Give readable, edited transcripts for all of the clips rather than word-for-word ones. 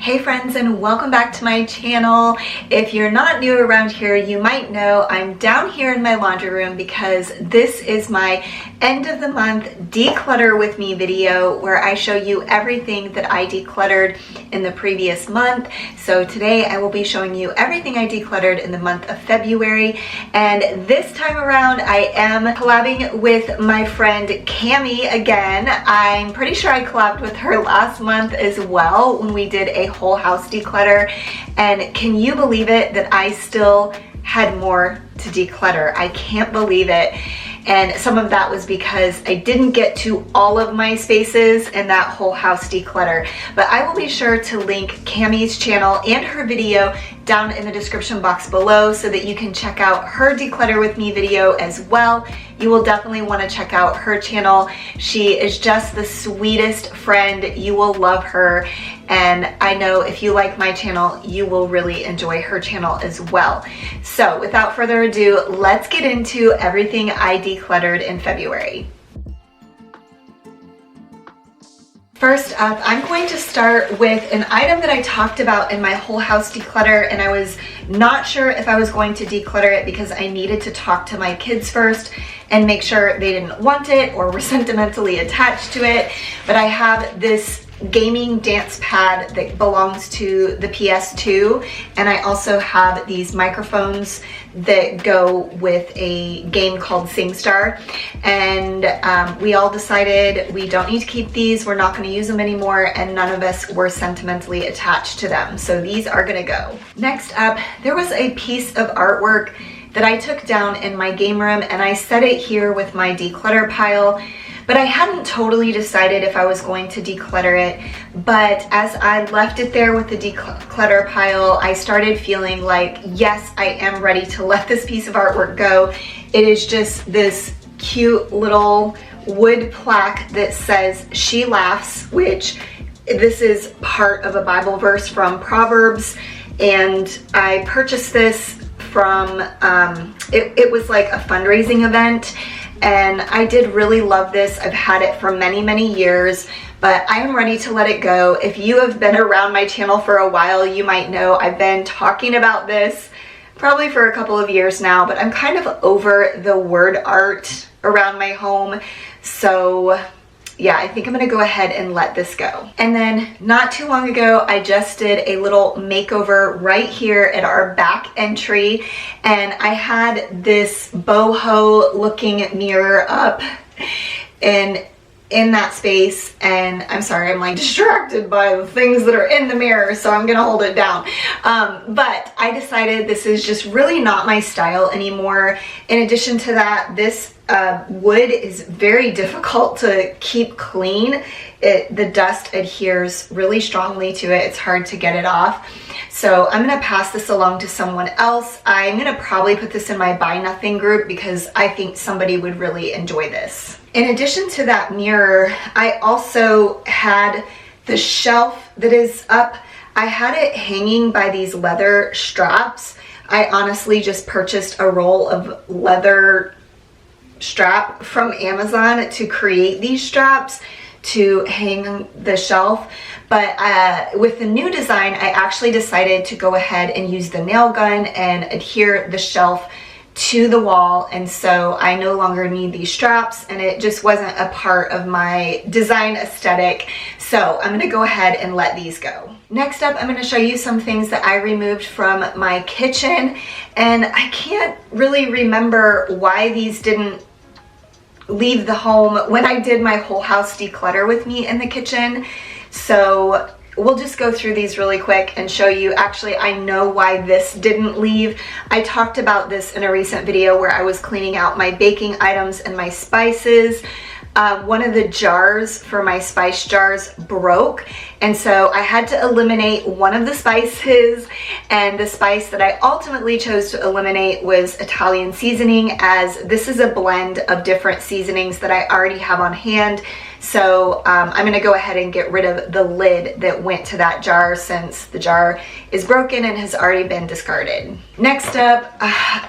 Hey friends, and welcome back to my channel. If you're not new around here, you might know I'm down here in my laundry room because this is my end of the month declutter with me video where I show you everything that I decluttered in the previous month. So today I will be showing you everything I decluttered in the month of February, and this time around I am collabing with my friend Cammy again. I'm pretty sure I collabed with her last month as well when we did a whole house declutter, and can you believe it that I still had more to declutter? I can't believe it. And some of that was because I didn't get to all of my spaces in that whole house declutter. But I will be sure to link Cammy's channel and her video down in the description box below so that you can check out her declutter with me video as well. You will definitely want to check out her channel. She is just the sweetest friend. You will love her. And I know if you like my channel, you will really enjoy her channel as well. So without further ado, let's get into everything I decluttered in February. First up, I'm going to start with an item that I talked about in my whole house declutter, and I was not sure if I was going to declutter it because I needed to talk to my kids first and make sure they didn't want it or were sentimentally attached to it. But I have this gaming dance pad that belongs to the PS2, and I also have these microphones that go with a game called SingStar, and we all decided we don't need to keep these, we're not going to use them anymore, and none of us were sentimentally attached to them, so these are going to go. Next up, there was a piece of artwork that I took down in my game room, and I set it here with my declutter pile. But I hadn't totally decided if I was going to declutter it, but as I left it there with the declutter pile, I started feeling like, yes, I am ready to let this piece of artwork go. It is just this cute little wood plaque that says, "She laughs," which this is part of a Bible verse from Proverbs, and I purchased this from, it was like a fundraising event. And I did really love this. I've had it for many, many years, but I am ready to let it go. If you have been around my channel for a while, you might know I've been talking about this probably for a couple of years now, but I'm kind of over the word art around my home. So yeah, I think I'm gonna go ahead and let this go. And then not too long ago, I just did a little makeover right here at our back entry, and I had this boho looking mirror up in that space, and I'm sorry, I'm like distracted by the things that are in the mirror, so I'm gonna hold it down. But I decided this is just really not my style anymore. In addition to that, this wood is very difficult to keep clean. The dust adheres really strongly to it. It's hard to get it off. So I'm gonna pass this along to someone else. I'm gonna probably put this in my buy nothing group because I think somebody would really enjoy this. In addition to that mirror, I also had the shelf that is up. I had it hanging by these leather straps. I honestly just purchased a roll of leather strap from Amazon to create these straps to hang the shelf. But with the new design, I actually decided to go ahead and use the nail gun and adhere the shelf to the wall, and so I no longer need these straps, and it just wasn't a part of my design aesthetic. So I'm gonna go ahead and let these go. Next up, I'm gonna show you some things that I removed from my kitchen, and I can't really remember why these didn't leave the home when I did my whole house declutter with me in the kitchen. So we'll just go through these really quick and show you. Actually, I know why this didn't leave. I talked about this in a recent video where I was cleaning out my baking items and my spices. One of the jars for my spice jars broke, and so I had to eliminate one of the spices, and the spice that I ultimately chose to eliminate was Italian seasoning, as this is a blend of different seasonings that I already have on hand. So I'm gonna go ahead and get rid of the lid that went to that jar since the jar is broken and has already been discarded. Next up,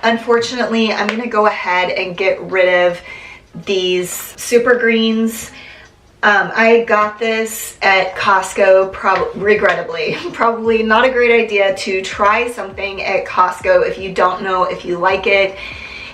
unfortunately, I'm gonna go ahead and get rid of these super greens. I got this at Costco, regrettably. Probably not a great idea to try something at Costco if you don't know if you like it.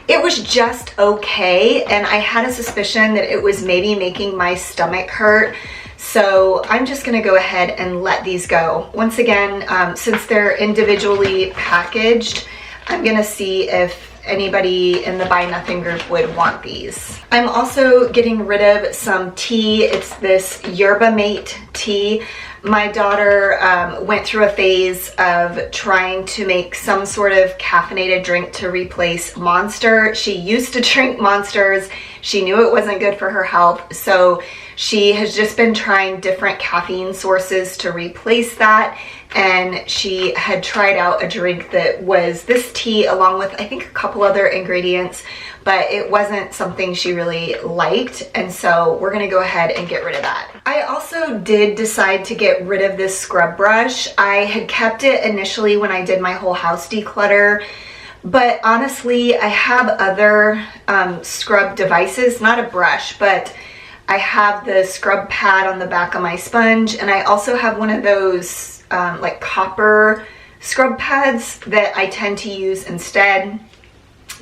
It was just okay, and I had a suspicion that it was maybe making my stomach hurt. So I'm just gonna go ahead and let these go. Once again, since they're individually packaged, I'm gonna see if anybody in the Buy Nothing group would want these. I'm also getting rid of some tea. It's this Yerba Mate tea. My daughter went through a phase of trying to make some sort of caffeinated drink to replace Monster. She used to drink Monsters. She knew it wasn't good for her health, so she has just been trying different caffeine sources to replace that. And she had tried out a drink that was this tea along with, I think, a couple other ingredients, but it wasn't something she really liked, and so we're gonna go ahead and get rid of that. I also did decide to get rid of this scrub brush. I had kept it initially when I did my whole house declutter, but honestly, I have other scrub devices, not a brush, but I have the scrub pad on the back of my sponge, and I also have one of those like copper scrub pads that I tend to use instead.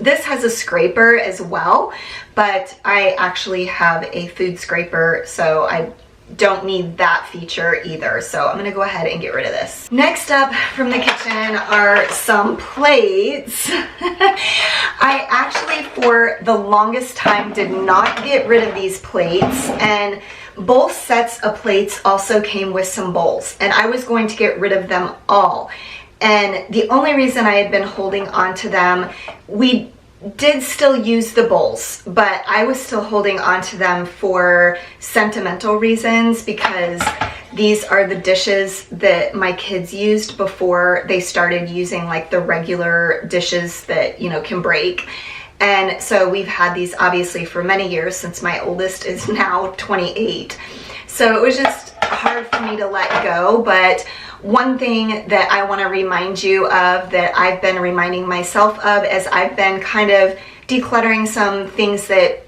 This has a scraper as well, but I actually have a food scraper, so I don't need that feature either. So I'm gonna go ahead and get rid of this. Next up from the kitchen are some plates. I actually, for the longest time, did not get rid of these plates, and both sets of plates also came with some bowls, and I was going to get rid of them all. And the only reason I had been holding on to them, we did still use the bowls, but I was still holding on to them for sentimental reasons, because these are the dishes that my kids used before they started using like the regular dishes that, you know, can break. And so we've had these obviously for many years, since my oldest is now 28. So it was just hard for me to let go. But one thing that I want to remind you of, that I've been reminding myself of as I've been kind of decluttering some things that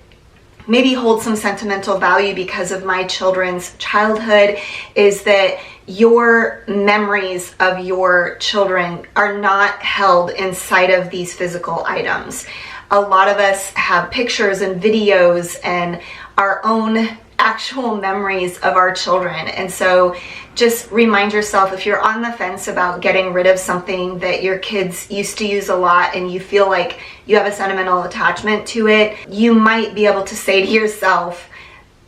maybe hold some sentimental value because of my children's childhood, is that your memories of your children are not held inside of these physical items. A lot of us have pictures and videos and our own actual memories of our children. And so just remind yourself, if you're on the fence about getting rid of something that your kids used to use a lot and you feel like you have a sentimental attachment to it, you might be able to say to yourself,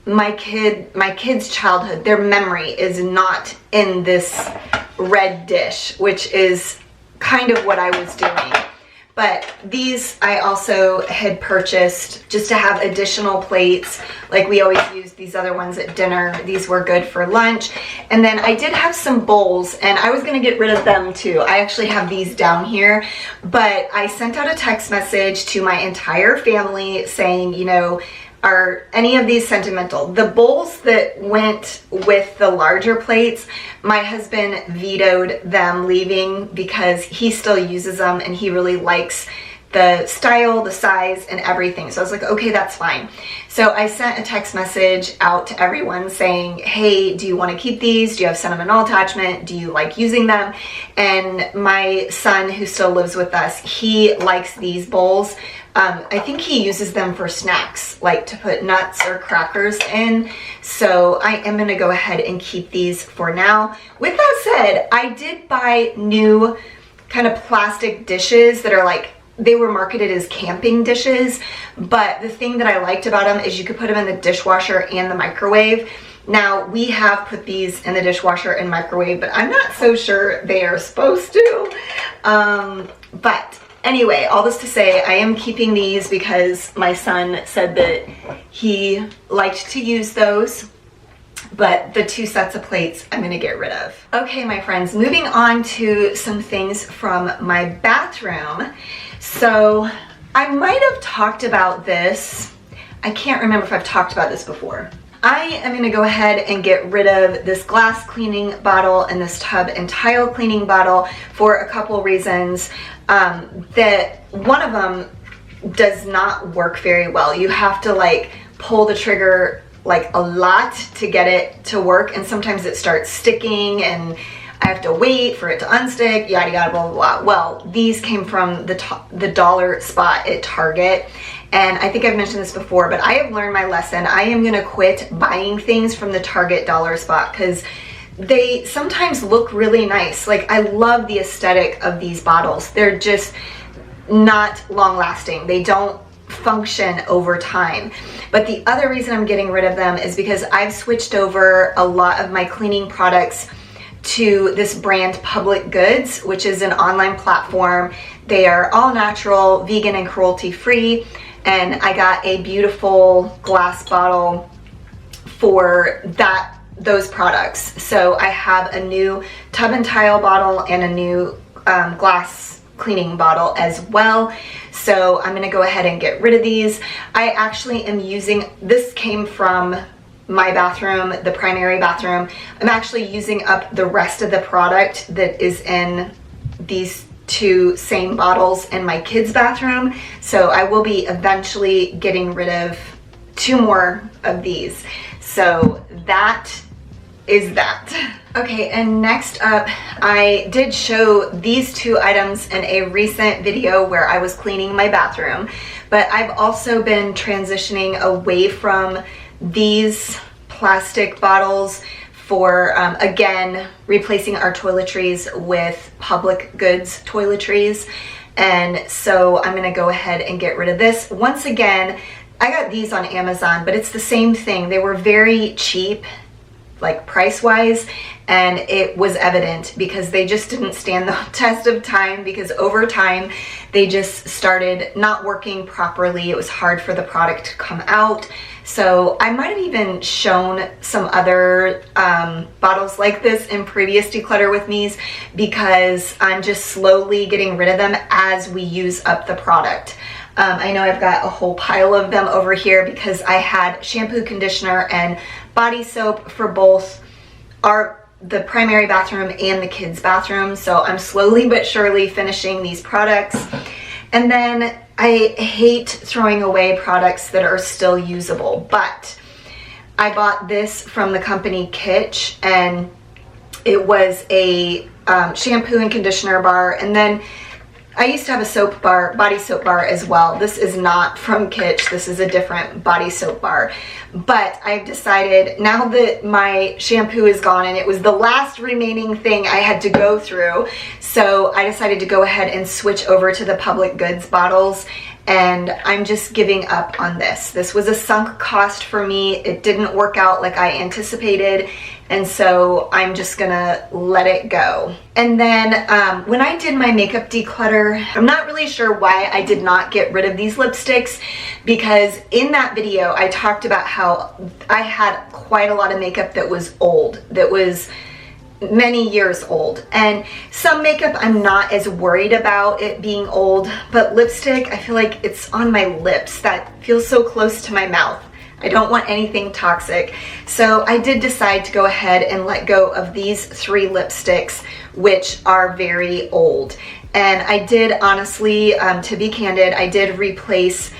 my kid's childhood, their memory is not in this red dish, which is kind of what I was doing. But these I also had purchased just to have additional plates. Like we always use these other ones at dinner. These were good for lunch. And then I did have some bowls, and I was gonna get rid of them too. I actually have these down here, but I sent out a text message to my entire family saying, you know, are any of these sentimental? The bowls that went with the larger plates, my husband vetoed them leaving because he still uses them and he really likes the style, the size, and everything. So I was like, okay, that's fine. So I sent a text message out to everyone saying, hey, do you want to keep these? Do you have sentimental attachment? Do you like using them? And my son, who still lives with us, he likes these bowls. I think he uses them for snacks, like to put nuts or crackers in. So I am going to go ahead and keep these for now. With that said, I did buy new kind of plastic dishes that are like, they were marketed as camping dishes, but the thing that I liked about them is you could put them in the dishwasher and the microwave. Now, we have put these in the dishwasher and microwave, but I'm not so sure they are supposed to. But anyway, all this to say, I am keeping these because my son said that he liked to use those. But the two sets of plates I'm gonna get rid of. Okay, my friends, moving on to some things from my bathroom. So I might have talked about this. I can't remember if I've talked about this before. I am gonna go ahead and get rid of this glass cleaning bottle and this tub and tile cleaning bottle for a couple reasons. That one of them does not work very well. You have to like pull the trigger like a lot to get it to work, and sometimes it starts sticking and I have to wait for it to unstick, yada yada, blah blah blah. Well, these came from the dollar spot at Target, and I think I've mentioned this before, but I have learned my lesson. I am gonna quit buying things from the Target dollar spot because they sometimes look really nice. Like, I love the aesthetic of these bottles. They're just not long lasting. They don't function over time. But the other reason I'm getting rid of them is because I've switched over a lot of my cleaning products to this brand Public Goods, which is an online platform. They are all natural, vegan, and cruelty free. And I got a beautiful glass bottle for those products. So I have a new tub and tile bottle and a new glass cleaning bottle as well. So I'm gonna go ahead and get rid of these. I actually am using, this came from my bathroom, the primary bathroom. I'm actually using up the rest of the product that is in these two same bottles in my kids' bathroom. So I will be eventually getting rid of 2 more of these. So that is that. Okay, and next up, I did show these 2 items in a recent video where I was cleaning my bathroom, but I've also been transitioning away from these plastic bottles for, again, replacing our toiletries with Public Goods toiletries. And so I'm gonna go ahead and get rid of this. Once again, I got these on Amazon, but it's the same thing. They were very cheap, like price-wise, and it was evident because they just didn't stand the test of time, because over time they just started not working properly. It was hard for the product to come out. So I might have even shown some other bottles like this in previous Declutter With Me's, because I'm just slowly getting rid of them as we use up the product. I know I've got a whole pile of them over here because I had shampoo, conditioner, and body soap for both the primary bathroom and the kids' bathroom. So I'm slowly but surely finishing these products. And then I hate throwing away products that are still usable, but I bought this from the company Kitsch, and it was a shampoo and conditioner bar, and then I used to have a soap bar, body soap bar as well. This is not from Kitsch. This is a different body soap bar. But I've decided, now that my shampoo is gone, and it was the last remaining thing I had to go through, so I decided to go ahead and switch over to the Public Goods bottles, and I'm just giving up on this. This was a sunk cost for me. It didn't work out like I anticipated, and so I'm just gonna let it go. And then when I did my makeup declutter, I'm not really sure why I did not get rid of these lipsticks, because in that video I talked about how I had quite a lot of makeup that was old, that was many years old, and some makeup I'm not as worried about it being old, but lipstick, I feel like it's on my lips. That feels so close to my mouth. I don't want anything toxic. So I did decide to go ahead and let go of these 3 lipsticks, which are very old. And I did, honestly, to be candid, I did replace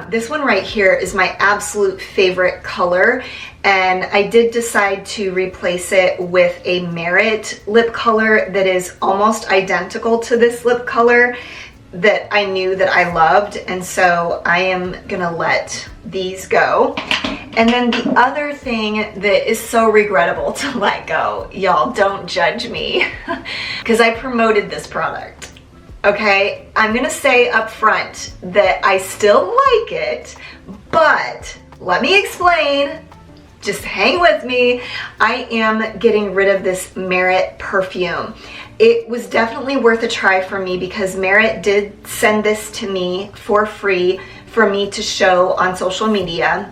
this one right here is my absolute favorite color, and I did decide to replace it with a Merit lip color that is almost identical to this lip color that I knew that I loved, and so I am gonna let these go. And then the other thing that is so regrettable to let go, y'all don't judge me, because I promoted this product. Okay, I'm gonna say up front that I still like it, but let me explain. Just hang with me. I am getting rid of this Merit perfume. It was definitely worth a try for me because Merit did send this to me for free for me to show on social media.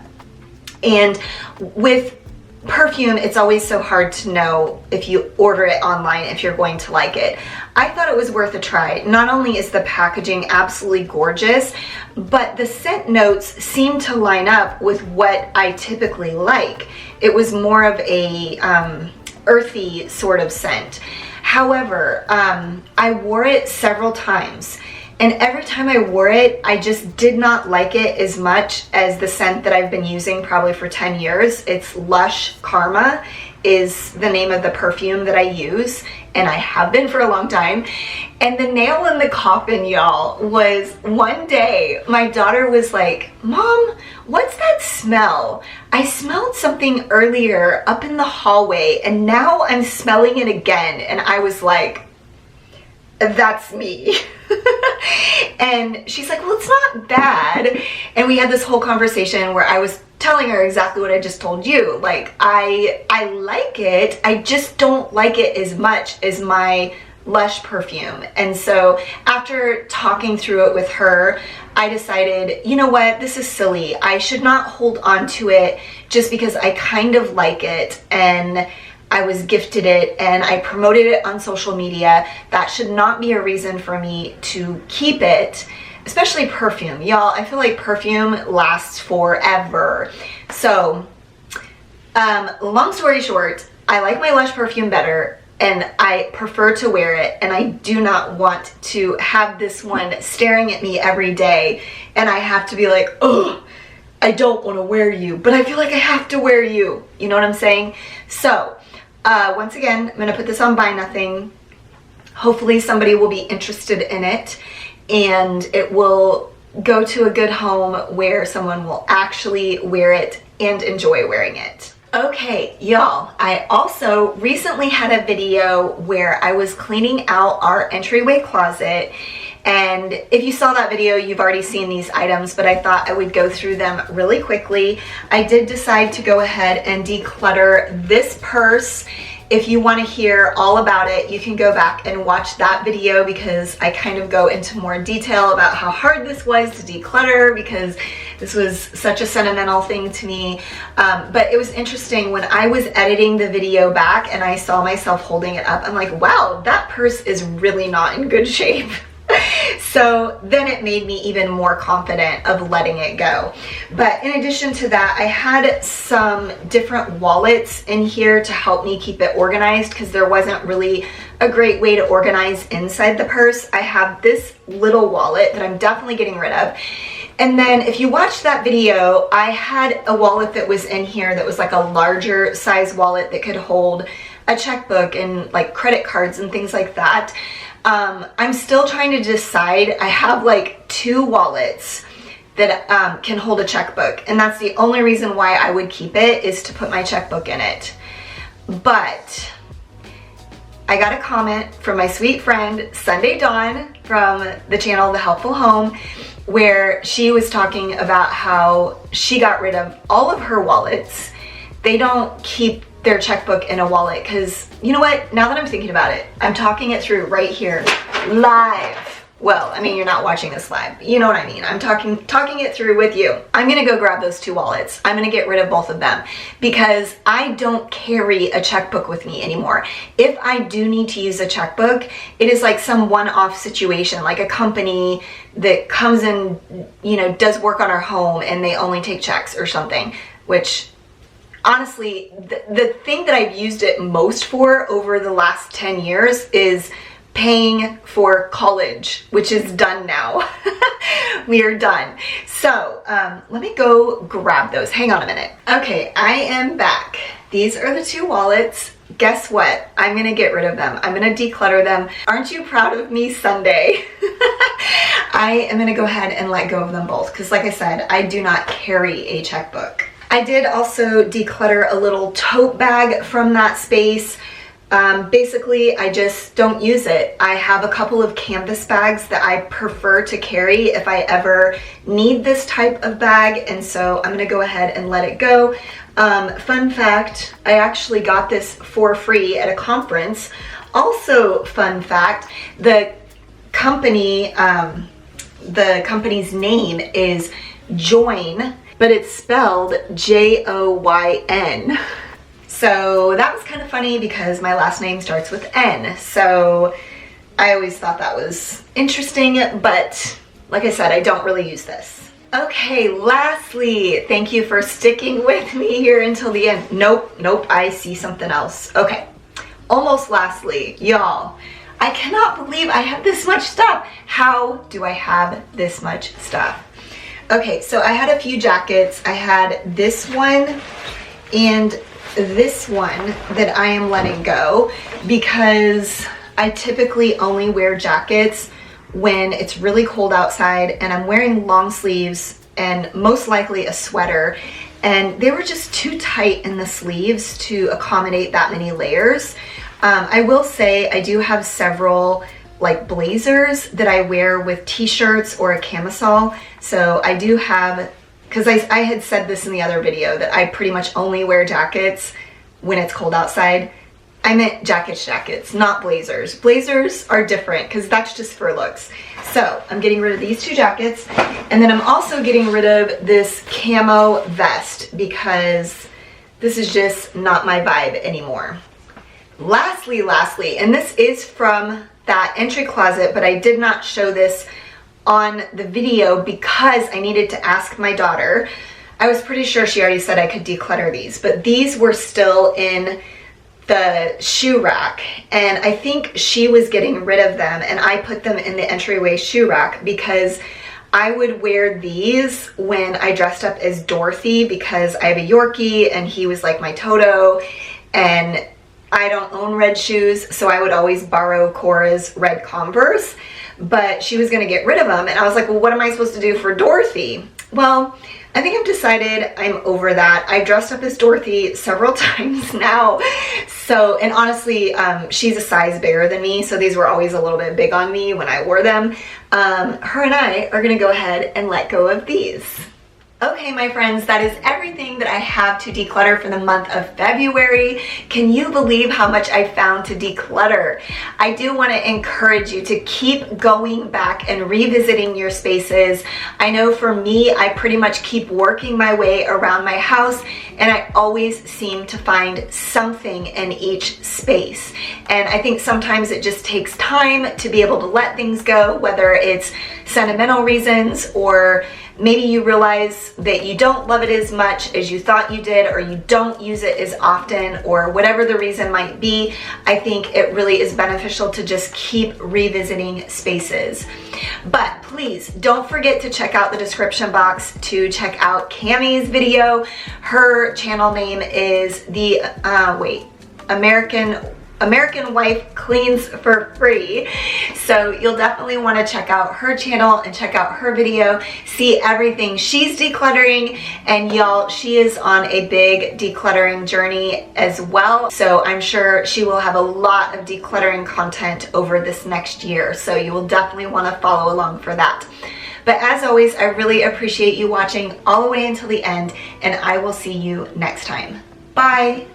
And with perfume, it's always so hard to know if you order it online if you're going to like it. I thought it was worth a try. Not only is the packaging absolutely gorgeous, but the scent notes seem to line up with what I typically like. It was more of a earthy sort of scent. However, I wore it several times and every time I wore it, I just did not like it as much as the scent that I've been using probably for 10 years. It's Lush Karma is the name of the perfume that I use, and I have been for a long time. And the nail in the coffin, y'all, was one day my daughter was like, Mom, what's that smell? I smelled something earlier up in the hallway and now I'm smelling it again. And I was like, that's me. And she's like, well, it's not bad. And we had this whole conversation where I was telling her exactly what I just told you. Like, I like it, I just don't like it as much as my Lush perfume. And so after talking through it with her, I decided, you know what, this is silly. I should not hold on to it just because I kind of like it and I was gifted it and I promoted it on social media. That should not be a reason for me to keep it, especially perfume. Y'all, I feel like perfume lasts forever. So, long story short, I like my Lush perfume better and I prefer to wear it, and I do not want to have this one staring at me every day and I have to be like, oh, I don't want to wear you, but I feel like I have to wear you. You know what I'm saying? So, once again, I'm going to put this on Buy Nothing. Hopefully somebody will be interested in it and it will go to a good home where someone will actually wear it and enjoy wearing it. Okay, y'all, I also recently had a video where I was cleaning out our entryway closet, and if you saw that video, you've already seen these items, but I thought I would go through them really quickly. I did decide to go ahead and declutter this purse. If you want to hear all about it, you can go back and watch that video because I kind of go into more detail about how hard this was to declutter because this was such a sentimental thing to me. But it was interesting when I was editing the video back and I saw myself holding it up. I'm like, wow, that purse is really not in good shape. So then it made me even more confident of letting it go. But in addition to that, I had some different wallets in here to help me keep it organized because there wasn't really a great way to organize inside the purse. I have this little wallet that I'm definitely getting rid of. And then if you watched that video, I had a wallet that was in here that was like a larger size wallet that could hold a checkbook and like credit cards and things like that. I'm still trying to decide. I have like 2 wallets that can hold a checkbook, and that's the only reason why I would keep it is to put my checkbook in it. But I got a comment from my sweet friend Sunday Dawn from the channel The Helpful Home, where she was talking about how she got rid of all of her wallets. They don't keep their checkbook in a wallet because, you know what, now that I'm thinking about it, I'm talking it through right here live. Well, I mean, you're not watching this live, but you know what I mean. I'm talking it through with you. I'm gonna go grab those 2 wallets. I'm gonna get rid of both of them because I don't carry a checkbook with me anymore. If I do need to use a checkbook, it is like some one-off situation, like a company that comes in, you know, does work on our home and they only take checks or something, which honestly, the thing that I've used it most for over the last 10 years is paying for college, which is done now. We are done. So let me go grab those. Hang on a minute. Okay, I am back. These are the 2 wallets. Guess what? I'm gonna get rid of them. I'm gonna declutter them. Aren't you proud of me, Sunday? I am gonna go ahead and let go of them both because, like I said, I do not carry a checkbook. I did also declutter a little tote bag from that space. Basically, I just don't use it. I have a couple of canvas bags that I prefer to carry if I ever need this type of bag, and so I'm gonna go ahead and let it go. Fun fact, I actually got this for free at a conference. Also, fun fact, the company's name is Joyn, but it's spelled Joyn. So that was kind of funny because my last name starts with N. So I always thought that was interesting, but like I said, I don't really use this. Okay, lastly, thank you for sticking with me here until the end. Nope, I see something else. Okay, almost lastly, y'all, I cannot believe I have this much stuff. How do I have this much stuff? Okay, so I had a few jackets. I had this one and this one that I am letting go because I typically only wear jackets when it's really cold outside and I'm wearing long sleeves and most likely a sweater, and they were just too tight in the sleeves to accommodate that many layers. I will say I do have several like blazers that I wear with t-shirts or a camisole. So I do have, because I had said this in the other video that I pretty much only wear jackets when it's cold outside. I meant jackets, not blazers. Blazers are different because that's just for looks. So I'm getting rid of these two jackets, and then I'm also getting rid of this camo vest because this is just not my vibe anymore. Lastly, and this is from that entry closet, but I did not show this on the video because I needed to ask my daughter. I was pretty sure she already said I could declutter these, but these were still in the shoe rack, and I think she was getting rid of them, and I put them in the Entryway shoe rack because I would wear these when I dressed up as Dorothy because I have a Yorkie and he was like my Toto, and I don't own red shoes, so I would always borrow Cora's red Converse, but she was gonna get rid of them, and I was like, well, what am I supposed to do for Dorothy? Well, I think I've decided I'm over that. I've dressed up as Dorothy several times now. So, and honestly, she's a size bigger than me, so these were always a little bit big on me when I wore them. Her and I are gonna go ahead and let go of these. Okay, my friends, that is everything that I have to declutter for the month of February. Can you believe how much I found to declutter? I do want to encourage you to keep going back and revisiting your spaces. I know for me, I pretty much keep working my way around my house, and I always seem to find something in each space. And I think sometimes it just takes time to be able to let things go, whether it's sentimental reasons or maybe you realize that you don't love it as much as you thought you did, or you don't use it as often, or whatever the reason might be. I think it really is beneficial to just keep revisiting spaces. But please don't forget to check out the description box to check out Cammy's video. Her channel name is the American Wife Cleans for Free. So you'll definitely want to check out her channel and check out her video, see everything she's decluttering, and y'all, she is on a big decluttering journey as well. So I'm sure she will have a lot of decluttering content over this next year. So you will definitely want to follow along for that. But as always, I really appreciate you watching all the way until the end, and I will see you next time. Bye.